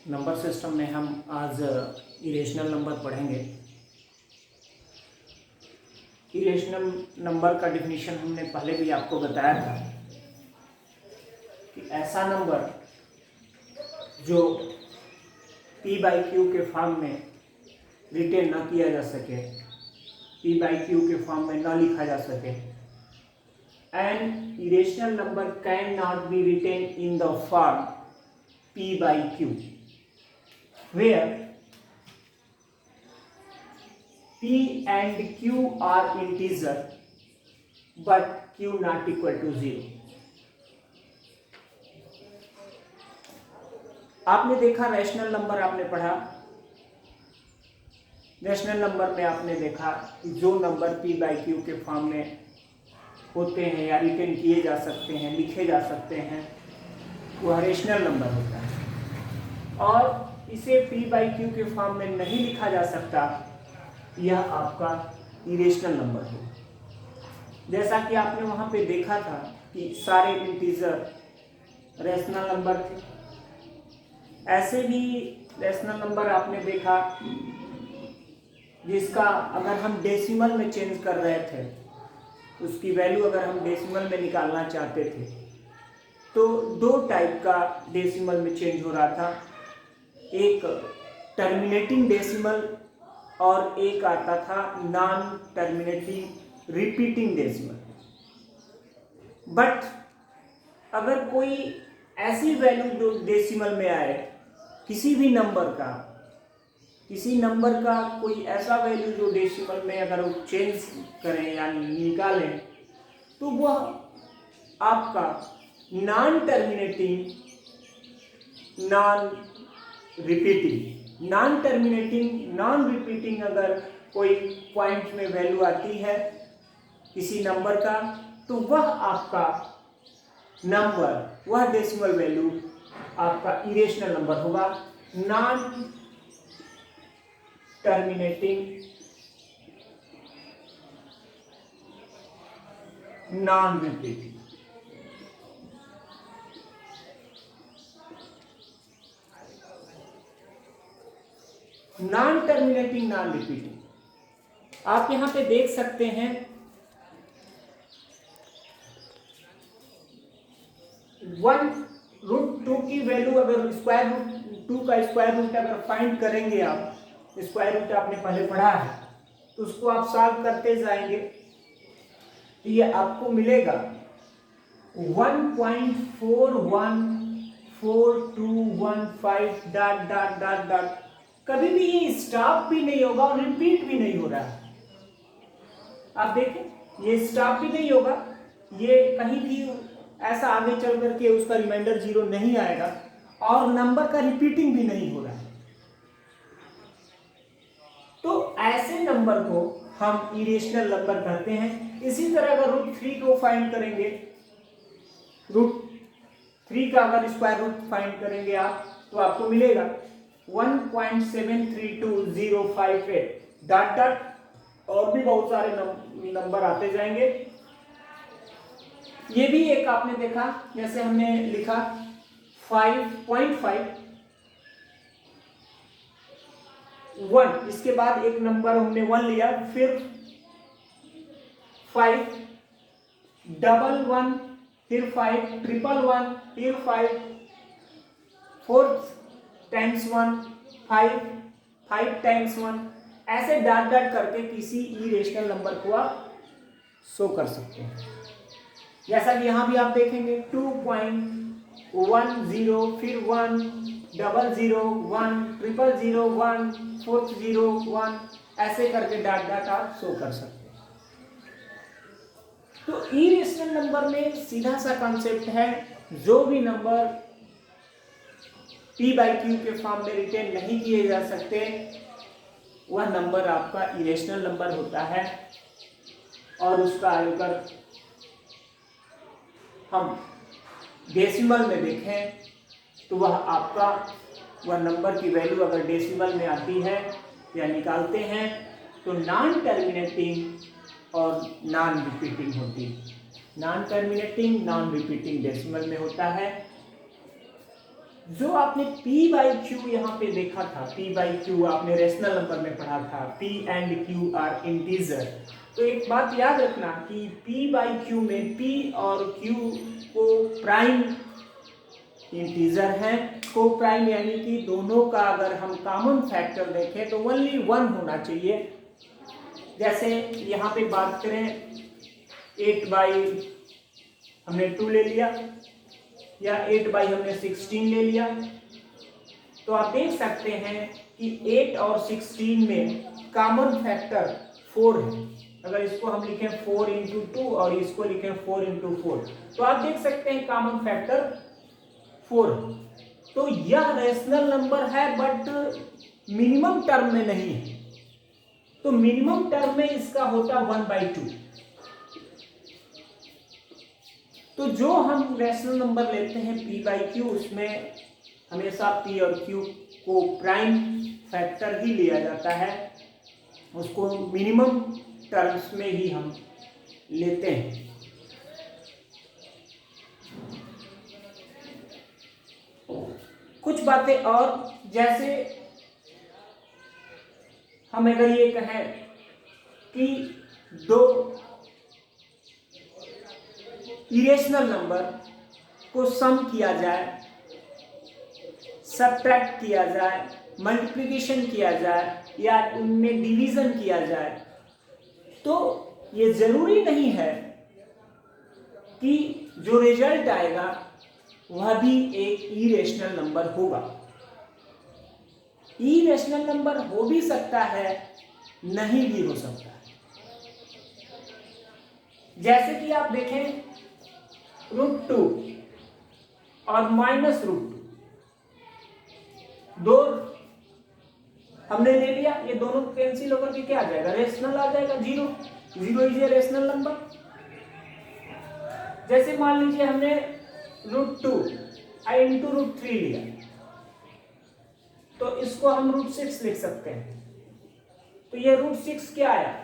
Number system में हम आज इरेशनल नंबर पढ़ेंगे। इरेशनल नंबर का डिफिनीशन हमने पहले भी आपको बताया था कि ऐसा नंबर जो p/q के फॉर्म में रिटेन न किया जा सके, p/q के फॉर्म में न लिखा जा सके। An irrational number can not be written in the form p/q where p and q are integer but q not equal to 0। आपने देखा रैशनल नंबर आपने पढ़ा, रैशनल नंबर में आपने देखा कि जो नंबर p/q के फॉर्म में होते हैं या रिटेन किए जा सकते हैं, लिखे जा सकते हैं, वह रैशनल नंबर होता है। और इसे p/q के फॉर्म में नहीं लिखा जा सकता, यह आपका इरेशनल नंबर है। जैसा कि आपने वहां पे देखा था कि सारे इंटीजर रैशनल नंबर थे, ऐसे भी रैशनल नंबर आपने देखा जिसका अगर हम डेसिमल में चेंज कर रहे थे, उसकी वैल्यू अगर हम डेसिमल में निकालना चाहते थे तो दो टाइप का डेसिमल में चेंज हो रहा था, एक टर्मिनेटिंग डेसिमल और एक आता था non terminating repeating decimal. But अगर कोई ऐसी वैल्यू जो डेसिमल में आए, किसी भी नंबर का, किसी नंबर का कोई ऐसा वैल्यू जो डेसिमल में अगर वो चेंज करें या निकालें, तो वह आपका non terminating, non repeating, non terminating, non repeating अगर कोई पॉइंट में वैल्यू आती है किसी नंबर का, तो वह आपका नंबर, वह डेसिमल वैल्यू आपका इरेशनल नंबर होगा। Non terminating, non repeating. Non terminating, non repeating आप यहां पे देख सकते हैं 1√2 की वैल्यू, अगर स्क्वायर रूट 2 का स्क्वायर रूट अगर फाइंड करेंगे, आप स्क्वायर रूट आपने पहले पढ़ा है, तो उसको आप सॉल्व करते जाएंगे तो ये आपको मिलेगा 1.414215 डॉट डॉट डॉट डॉट। कभी भी ये स्टॉप भी नहीं होगा और रिपीट भी नहीं हो रहा है। आप देखें, ये स्टॉप भी नहीं होगा, ये कहीं भी ऐसा आगे चल करके उसका रिमाइंडर 0 नहीं आएगा और नंबर का रिपीटिंग भी नहीं हो रहा है। तो ऐसे नंबर को हम इरेशनल नंबर कहते हैं। इसी तरह अगर √3 को फाइंड करेंगे, √3 का अगर स्क्वायर रूट फाइंड करेंगे आप, तो आपको मिलेगा 1.732058 डॉट डॉट, और भी बहुत सारे नंबर आते जाएंगे। ये भी एक आपने देखा, जैसे हमने लिखा 5.5 1, इसके बाद एक नंबर हमने 1 लिया, फिर 5 डबल 1, फिर 5 ट्रिपल 1, फिर 5 4 टाइम्स 1, 5 टाइम्स 1, ऐसे डॉट डॉट करके किसी इरेशनल नंबर को आप शो कर सकते हैं। जैसा कि यहां भी आप देखेंगे 2.10, फिर 1 00 1 000 1 401, ऐसे करके डॉट डॉट आप शो कर सकते हैं। तो इरेशनल नंबर में सीधा सा कॉन्सेप्ट है, जो भी नंबर p/q के फॉर्म में रिटेन नहीं किए जा सकते, वह नंबर आपका इरेशनल नंबर होता है। और उसका अगर हम डेसिमल में देखें तो वह आपका, वह नंबर की वैल्यू अगर डेसिमल में आती है या निकालते हैं तो नॉन टर्मिनेटिंग और नॉन रिपीटिंग होती है। Non terminating, non repeating decimal में होता है। जो आपने p बाई क्यू यहाँ पे देखा था, p बाई क्यू आपने रेशनल नंबर में पढ़ा था, p and q are integer. तो एक बात याद रखना कि p बाई क्यू में p और q को प्राइम इंटीजर है, को प्राइम यानी कि दोनों का अगर हम कॉमन फैक्टर देखें तो ओनली 1 होना चाहिए। जैसे यहाँ पे बात करें 8 बाई हमने 2 ले लिया या 8 बाई हमने 16 ले लिया, तो आप देख सकते हैं कि 8 और 16 में कॉमन फैक्टर 4 है। अगर इसको हम लिखें 4 इंटू 2 और इसको लिखें 4 इंटू 4, तो आप देख सकते हैं कॉमन फैक्टर 4। तो यह रेशनल नंबर है बट मिनिमम टर्म में नहीं है। तो मिनिमम टर्म में इसका होता 1/2। तो जो हम रेशनल नंबर लेते हैं p बाई क्यू, उसमें हमेशा p और q को प्राइम फैक्टर ही लिया जाता है, उसको मिनिमम टर्म्स में ही हम लेते हैं। कुछ बातें और, जैसे हम अगर ये कहें कि दो इरेशनल नंबर को सम किया जाए, सब्ट्रैक्ट किया जाए, मल्टीप्लिकेशन किया जाए या उनमें डिवीजन किया जाए, तो ये जरूरी नहीं है कि जो रिजल्ट आएगा वह भी एक इरेशनल नंबर होगा। इरेशनल नंबर हो भी सकता है, नहीं भी हो सकता है। जैसे कि आप देखें √2 और -√2, दो हमने ले लिया, ये दोनों कैंसिल होकर के क्या आ जाएगा, रेशनल आ जाएगा, 0 इज ए रेशनल नंबर। जैसे मान लीजिए हमने √2 इंटू √3 लिया, तो इसको हम √6 लिख सकते हैं। तो ये √6 क्या आया,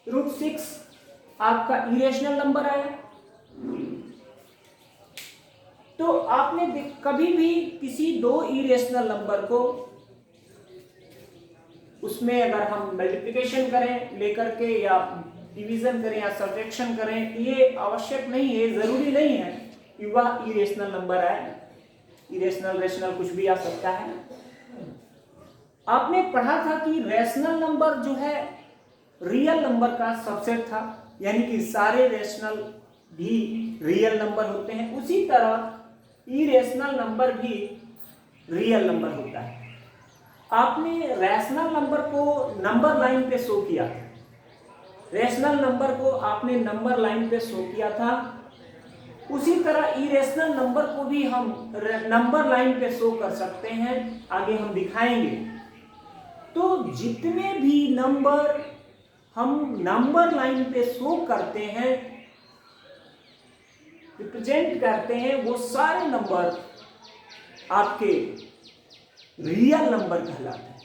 √6 आपका इरेशनल नंबर आया। तो आपने कभी भी किसी दो इरेशनल नंबर को, उसमें अगर हम मल्टीप्लिकेशन करें लेकर के या डिवीजन करें या सब्ट्रैक्शन करें, ये आवश्यक नहीं है, जरूरी नहीं है कि वह इरेशनल नंबर आए। इरेशनल रेशनल कुछ भी आ सकता है। आपने पढ़ा था कि रेशनल नंबर जो है रियल नंबर का सबसेट था, यानी कि सारे रेशनल भी रियल नंबर होते हैं। उसी तरह इरेशनल नंबर भी रियल नंबर होता है। आपने रैशनल नंबर को नंबर लाइन पे शो किया था, रैशनल नंबर को आपने नंबर लाइन पे शो किया था, उसी तरह इरेशनल नंबर को भी हम नंबर लाइन पे शो कर सकते हैं, आगे हम दिखाएंगे। तो जितने भी नंबर हम नंबर लाइन पे शो करते हैं, रिप्रेजेंट करते हैं, वो सारे नंबर आपके रियल नंबर कहलाते हैं।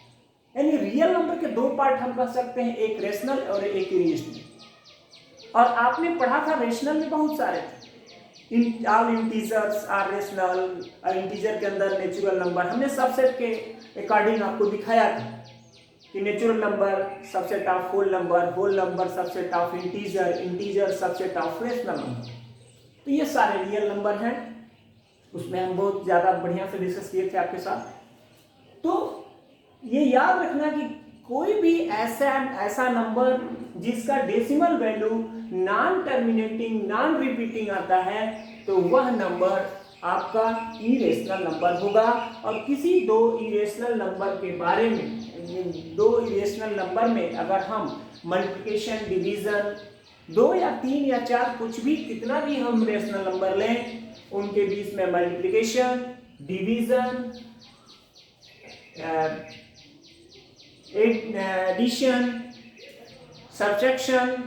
यानी रियल नंबर के दो पार्ट हम कह सकते हैं, एक रेशनल और एक इरेशनल। और आपने पढ़ा था रेशनल में बहुत सारे थे, ऑल इंटीजर्स आर रेशनल, और इंटीजर के अंदर नेचुरल नंबर। हमने सबसेट के अकॉर्डिंग आपको दिखाया था कि natural number subset of whole number subset of integer, integer subset of rational number. तो ये सारे रियल नंबर हैं, उसमें हम बहुत ज़्यादा बढ़िया से डिस्कस किए थे आपके साथ। तो ये याद रखना कि कोई भी ऐसा नंबर जिसका decimal value non terminating non repeating आता है, तो वह नंबर आपका इरेशनल नंबर होगा। और किसी दो इरेशनल नंबर के बारे में, दो इरेशनल नंबर में अगर हम मल्टीप्लिकेशन, डिवीजन, 2 या 3 या 4 कुछ भी, कितना भी हम रेशनल नंबर लें, उनके बीच में मल्टीप्लिकेशन, डिवीजन, एडिशन, सब्ट्रैक्शन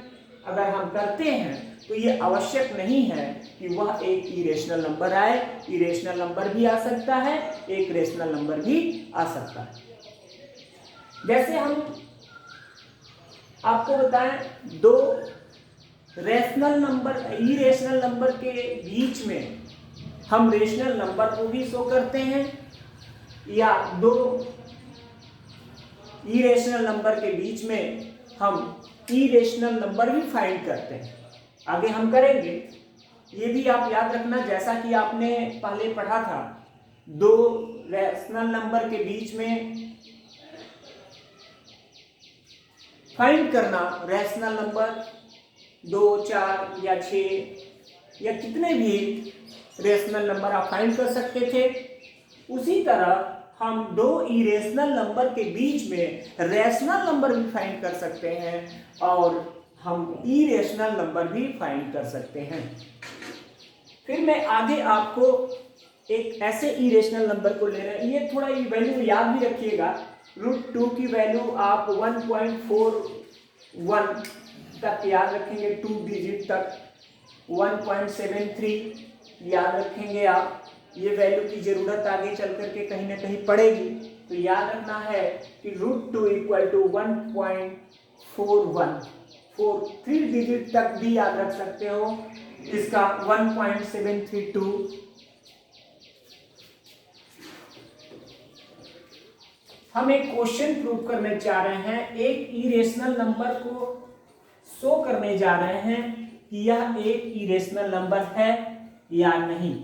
अगर हम करते हैं, तो ये आवश्यक नहीं है कि वह एक इरेशनल नंबर आए। इरेशनल नंबर भी आ सकता है, एक रेशनल नंबर भी आ सकता है। जैसे हम आपको बताएं, दो रेशनल नंबर, इरेशनल नंबर के बीच में हम रेशनल नंबर को भी शो करते हैं या दो इरेशनल नंबर के बीच में हम इरेशनल नंबर भी फाइंड करते हैं। आगे हम करेंगे। ये भी आप याद रखना, जैसा कि आपने पहले पढ़ा था, दो रेशनल नंबर के बीच में फाइंड करना रेशनल नंबर 2, 4 या 6 या कितने भी रेशनल नंबर आप फाइंड कर सकते थे। उसी तरह हम दो इरेशनल नंबर के बीच में रेशनल नंबर भी फाइंड कर सकते हैं और हम इरेशनल नंबर भी फाइंड कर सकते हैं। फिर मैं आगे आपको एक ऐसे इरेशनल नंबर को ले रहे हैं, ये थोड़ा वैल्यू याद भी रखिएगा। √2 की वैल्यू आप 1.41 तक याद रखेंगे, 2 डिजिट तक 1.73 याद रखेंगे आप। ये वैल्यू की जरूरत आगे चल करके कहीं ना कहीं पड़ेगी, तो याद रखना है कि √2 = 1.41। 3 डिजिट तक भी याद रख सकते हो इसका 1.732। हम एक क्वेश्चन प्रूव करने जा रहे हैं, एक इरेशनल नंबर को शो करने जा रहे हैं कि यह एक इरेशनल नंबर है या नहीं,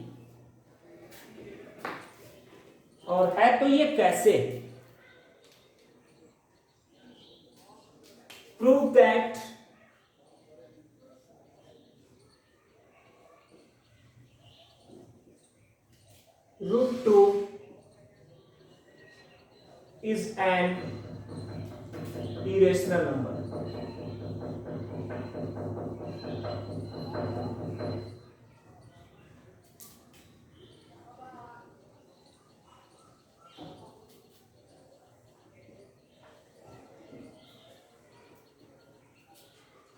और है तो ये कैसे। Prove that √2 is an irrational number।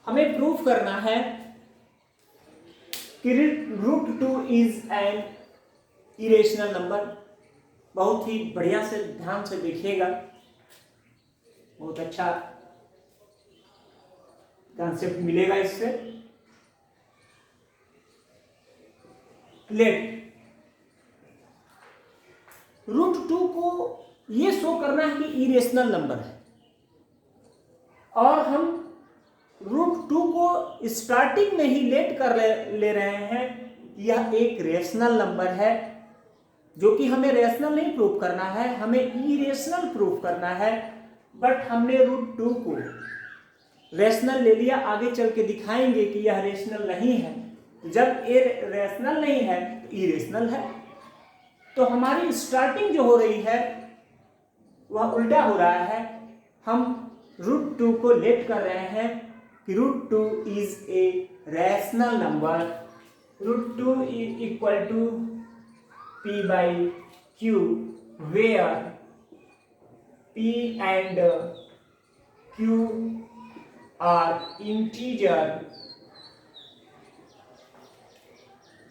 हमें प्रूफ करना है कि √2 is an irrational नंबर। बहुत ही बढ़िया से ध्यान से देखिएगा, बहुत अच्छा कॉन्सेप्ट मिलेगा इससे। लेट √2 को ये शो करना है कि इरेशनल नंबर है, और हम √2 को स्टार्टिंग में ही लेट कर ले रहे हैं। यह एक रेशनल नंबर है, जो कि हमें रेशनल नहीं प्रूफ करना है, हमें इरेशनल प्रूफ करना है। बट हमने √2 को रेशनल ले लिया, आगे चल के दिखाएंगे कि यह रेशनल नहीं है। जब ये रेशनल नहीं है तो इरेशनल है। तो हमारी स्टार्टिंग जो हो रही है वह उल्टा हो रहा है। हम √2 को लेट कर रहे हैं कि √2 is a rational number. √2 = P/Q, where P and Q are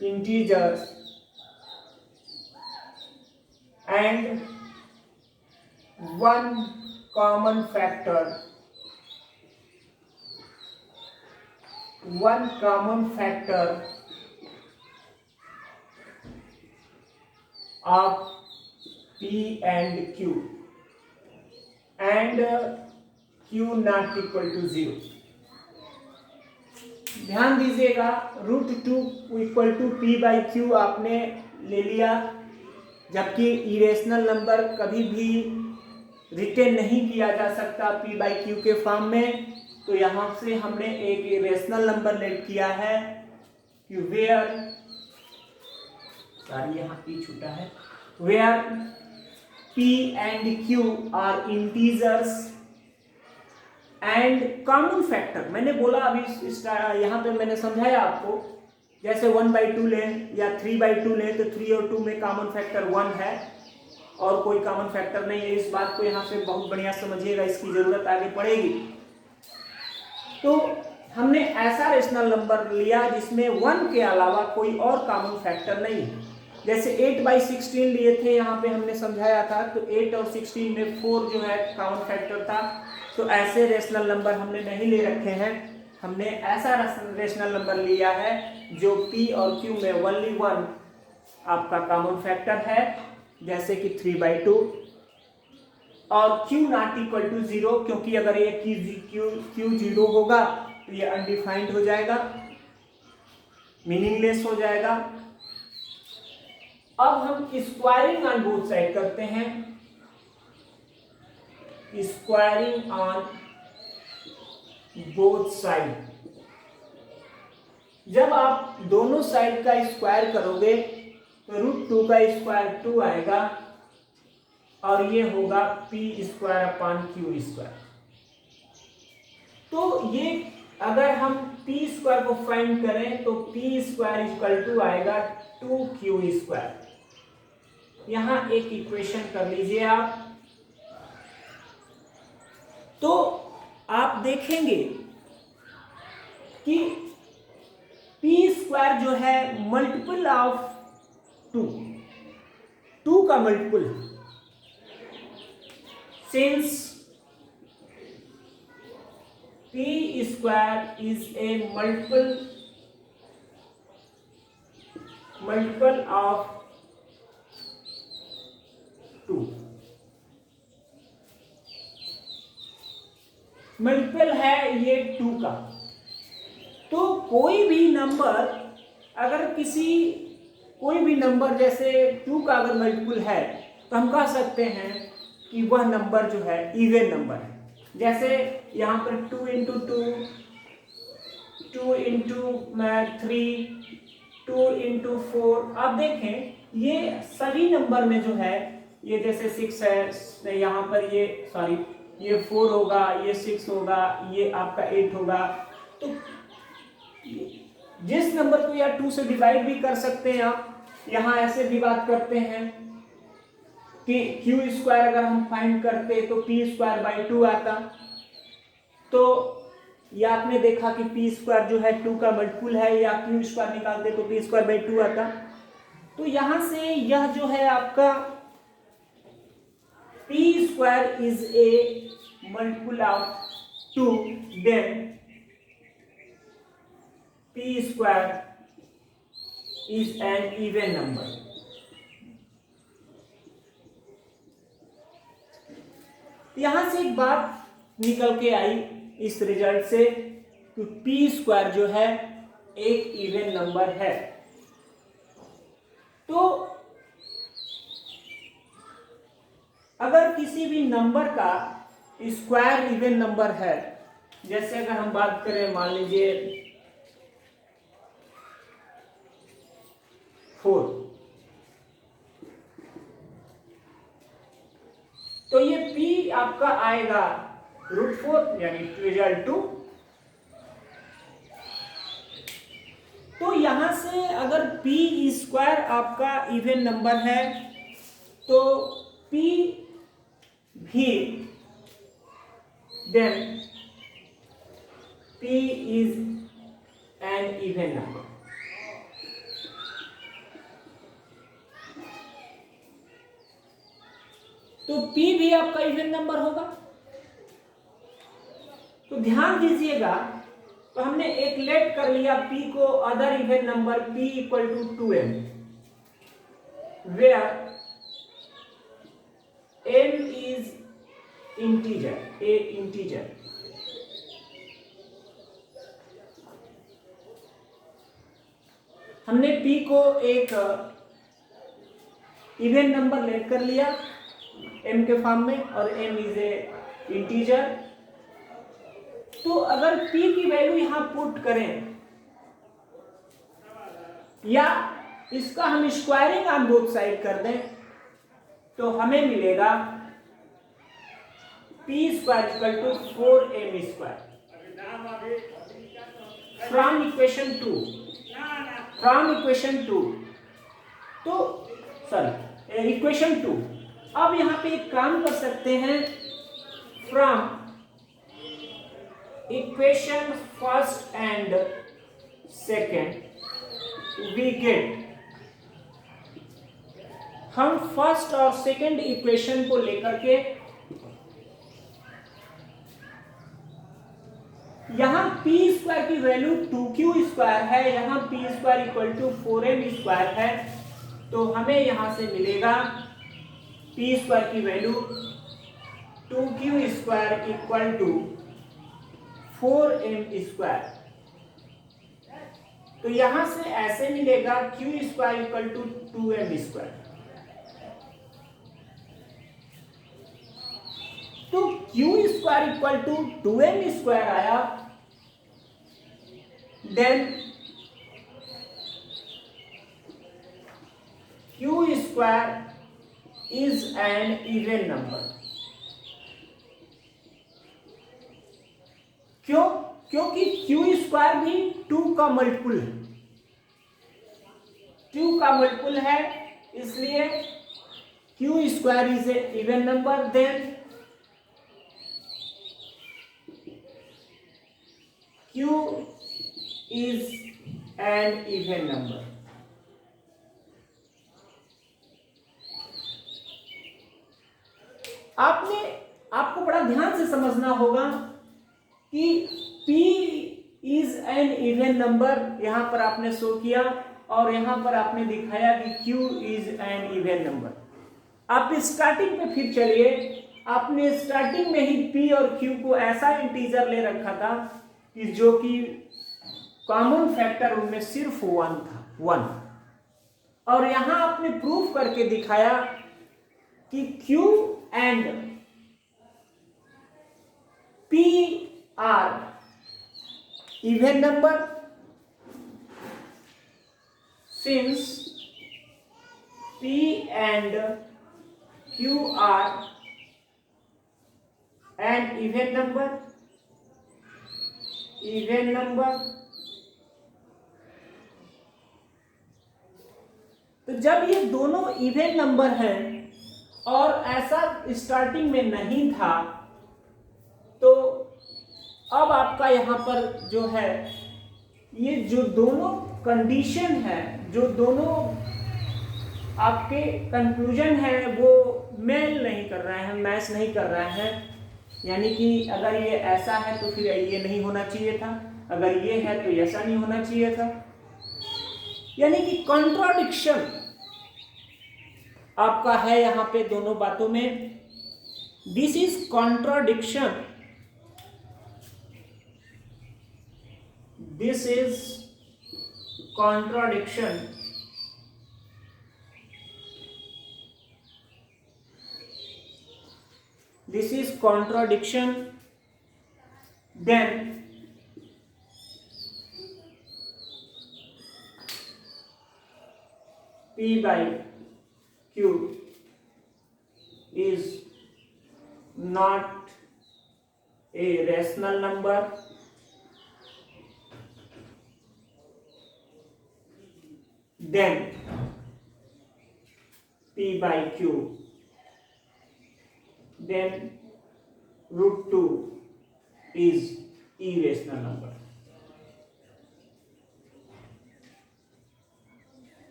integers and one common factor of P and Q, and Q not equal to 0। ध्यान दीजिएगा, √2 = P/Q आपने ले लिया, जबकि इरेशनल नंबर कभी भी रिटेन नहीं किया जा सकता P/Q के फॉर्म में। तो यहाँ से हमने एक इरेशनल नंबर लेट किया है कि वेयर, सॉरी यहाँ P छूटा है, where P and Q are integers and common factor। मैंने बोला अभी यहाँ पे मैंने समझाया आपको, जैसे 1/2 लें या 3/2 लें तो 3 और 2 में कॉमन फैक्टर 1 है और कोई कॉमन फैक्टर नहीं है। इस बात को यहाँ से बहुत बढ़िया समझिएगा, इसकी जरूरत आगे पड़ेगी। तो हमने ऐसा रेशनल नंबर लिया जिसमें 1 के अलावा कोई और कॉमन फैक्टर नहीं है। जैसे 8/16 लिए थे, यहाँ पे हमने समझाया था, तो 8 और 16 में 4 जो है कॉमन फैक्टर था। तो ऐसे रेशनल नंबर हमने नहीं ले रखे हैं, हमने ऐसा रेशनल नंबर लिया है जो P और Q में ओनली 1 आपका कॉमन फैक्टर है, जैसे कि 3/2, और Q नॉट इक्वल टू 0, क्योंकि अगर ये Q 0 होगा तो ये अनडिफाइंड हो जाएगा, मीनिंगलेस हो जाएगा। अब हम स्क्वायरिंग ऑन बोथ साइड करते हैं, स्क्वायरिंग ऑन बोथ साइड। जब आप दोनों साइड का स्क्वायर करोगे तो √2 का स्क्वायर 2 आएगा, और ये होगा p²/q²। तो ये अगर हम p² को फाइंड करें तो p² आएगा 2q²। यहां एक इक्वेशन कर लीजिए आप, तो आप देखेंगे कि p² जो है मल्टीपल ऑफ 2 का मल्टीपल है। Since p² is a multiple of 2, multiple है ये 2 का। तो कोई भी नंबर अगर कोई भी नंबर जैसे 2 का अगर मल्टीपल है तो हम कह सकते हैं कि वह नंबर जो है इवन नंबर है। जैसे यहाँ पर 2 × 2, 2 × 3, 2 × 4, आप देखें ये सभी नंबर में जो है, ये जैसे 6 है, यहाँ पर ये 4 होगा, ये 6 होगा, ये आपका 8 होगा। तो जिस नंबर को या 2 से डिवाइड भी कर सकते हैं आप, यहाँ ऐसे भी बात करते हैं कि q² अगर हम फाइंड करते तो p²/2 आता। तो ये आपने देखा कि p² जो है 2 का मल्टीपल है, या q² निकालते तो p²/2 आता। तो यहां से यह जो है आपका p² is a multiple of 2, then p² is an even number. यहां से एक बात निकल के आई इस रिजल्ट से कि p² जो है एक इवन नंबर है। तो अगर किसी भी नंबर का स्क्वायर इवन नंबर है, जैसे अगर हम बात करें मान लीजिए 4, तो ये p आपका आएगा √4 यानी 2। तो यहां से अगर p² आपका इवन नंबर है तो p भी then p is an even number. तो p भी आपका इवन नंबर होगा। तो ध्यान दीजिएगा, तो हमने एक लेट कर लिया p को other even number p = 2m, where m is integer, a integer। हमने p को एक इवन नंबर लेट कर लिया m के फॉर्म में, और m इज ए इंटीजर। तो अगर p की वैल्यू यहां पुट करें, या इसका हम स्क्वायरिंग ऑन बोथ साइड कर दें, तो हमें मिलेगा p² = 4m²। फ्रॉम इक्वेशन 2, तो सॉरी इक्वेशन 2। अब यहां पे एक काम कर सकते हैं, from equation first and second we get, हम फर्स्ट और सेकेंड इक्वेशन को लेकर के यहां p² की वैल्यू 2q² है, यहां p² = 4m² है। तो हमें यहां से मिलेगा पी स्क्वायर की value 2q square equal to 4m square. तो यहां से ऐसे मिलेगा q square equal to 2m square. तो q square equal to 2m square आया, then q square is an even number. क्यों? क्योंकि q स्क्वायर भी 2 का मल्टीपुल है, 2 का मल्टीपुल है, इसलिए q square is a even number. Then q is an even number. आपको बड़ा ध्यान से समझना होगा कि P is an even number यहां पर आपने शो किया और यहां पर आपने दिखाया कि Q is an even number. आप स्टार्टिंग पे फिर चलिए, आपने स्टार्टिंग में ही P और Q को ऐसा इंटीजर ले रखा था कि जो कि कॉमन फैक्टर उनमें सिर्फ 1 था, 1। और यहां आपने प्रूफ करके दिखाया कि Q and P are even number since P and Q are an even number, तो जब ये दोनों इवन नंबर हैं और ऐसा स्टार्टिंग में नहीं था, तो अब आपका यहां पर जो है ये जो दोनों कंडीशन है, जो दोनों आपके कंक्लूजन है वो मेल नहीं कर रहे हैं, मैच नहीं कर रहे हैं। यानी कि अगर ये ऐसा है तो फिर ये नहीं होना चाहिए था, अगर ये है तो ऐसा नहीं होना चाहिए था। यानी कि कॉन्ट्राडिक्शन आपका है यहां पे दोनों बातों में। This is contradiction, this is contradiction. This is contradiction. Then P by Q is not a rational number. Then P by Q, then root 2 is irrational number.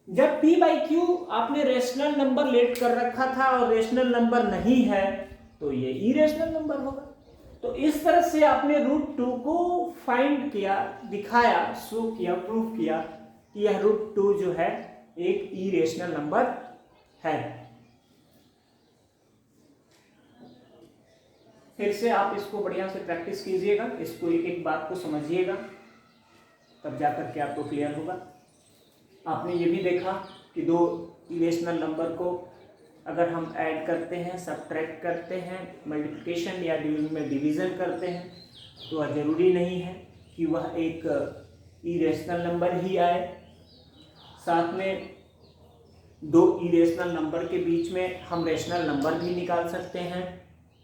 जब P by Q आपने rational number late कर रखा था और rational number नहीं है तो ये इरेशनल नंबर होगा। तो इस तरह से आपने रूट 2 को फाइंड किया, दिखाया, शो किया, प्रूफ किया कि यह रूट 2 जो है एक इरेशनल नंबर है। फिर से आप इसको बढ़िया से प्रैक्टिस कीजिएगा, इसको एक एक बात को समझिएगा, तब जाकर के आपको क्लियर होगा। आपने ये भी देखा कि दो इरेशनल नंबर को अगर हम ऐड करते हैं, सबट्रैक्ट करते हैं, मल्टीप्लिकेशन या में डिवीज़न करते हैं, तो वह ज़रूरी नहीं है कि वह एक इरेशनल नंबर ही आए। साथ में दो इरेशनल नंबर के बीच में हम रेशनल नंबर भी निकाल सकते हैं,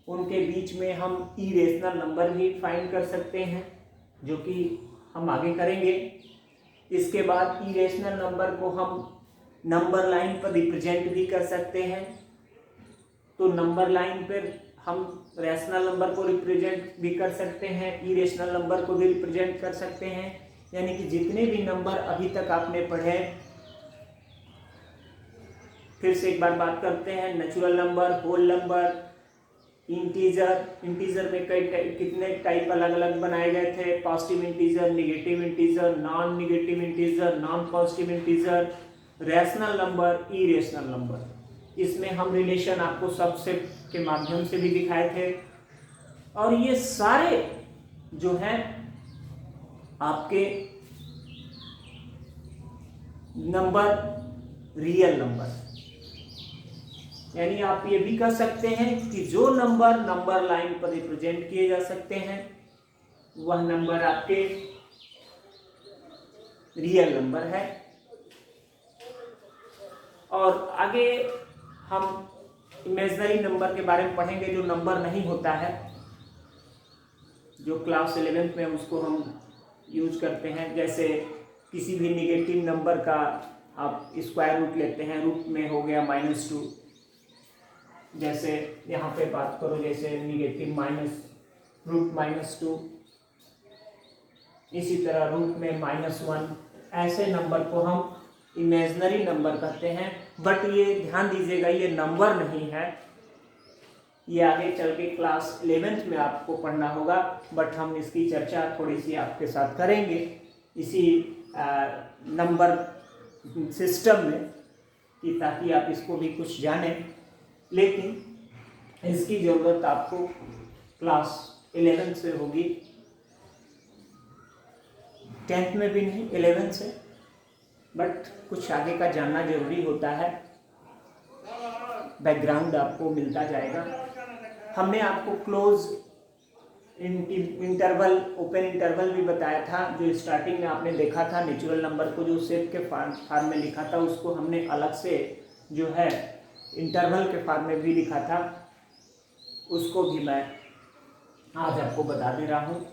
उनके बीच में हम इरेशनल नंबर भी फाइंड कर सकते हैं, जो कि हम आगे करेंगे। इसके बाद इरेशनल नंबर को हम नंबर लाइन पर रिप्रेजेंट भी कर सकते हैं। तो नंबर लाइन पर हम रैशनल नंबर को रिप्रेजेंट भी कर सकते हैं, इरेशनल नंबर को भी रिप्रेजेंट कर सकते हैं। यानी कि जितने भी नंबर अभी तक आपने पढ़े, फिर से एक बार बात करते हैं, natural number, whole number, integer में कितने टाइप अलग अलग बनाए गए थे, positive integer, negative integer, non negative integer, non positive integer, rational number, irrational number. इसमें हम रिलेशन आपको सबसेट के माध्यम से भी दिखाए थे। और ये सारे जो हैं आपके नंबर रियल नंबर, यानी आप ये भी कह सकते हैं कि जो नंबर लाइन पर रिप्रेजेंट किए जा सकते हैं वह नंबर आपके रियल नंबर है। और आगे हम इमेजिनरी नंबर के बारे में पढ़ेंगे, जो नंबर नहीं होता है, जो क्लास 11th में उसको हम यूज करते हैं। जैसे किसी भी नेगेटिव नंबर का आप स्क्वायर रूट लेते हैं, रूट में हो गया -2। जैसे यहाँ पे बात करो, जैसे नेगेटिव √-2, इसी तरह रूट में -1, ऐसे नंबर को हम इमेजिनरी नंबर कहते हैं। बट ये ध्यान दीजिएगा, ये नंबर नहीं है, ये आगे चल के क्लास 11th में आपको पढ़ना होगा। बट हम इसकी चर्चा थोड़ी सी आपके साथ करेंगे इसी नंबर सिस्टम में, कि ताकि आप इसको भी कुछ जानें। लेकिन इसकी ज़रूरत आपको क्लास 11th से होगी, 10th में भी नहीं, 11th से। बट कुछ आगे का जानना जरूरी होता है, बैकग्राउंड आपको मिलता जाएगा। हमने आपको क्लोज इंटरवल, ओपन इंटरवल भी बताया था। जो स्टार्टिंग में आपने देखा था नेचुरल नंबर को जो सेट के फॉर्म में लिखा था, उसको हमने अलग से जो है इंटरवल के फॉर्म में भी लिखा था, उसको भी मैं आज आपको बता दे रहा हूँ।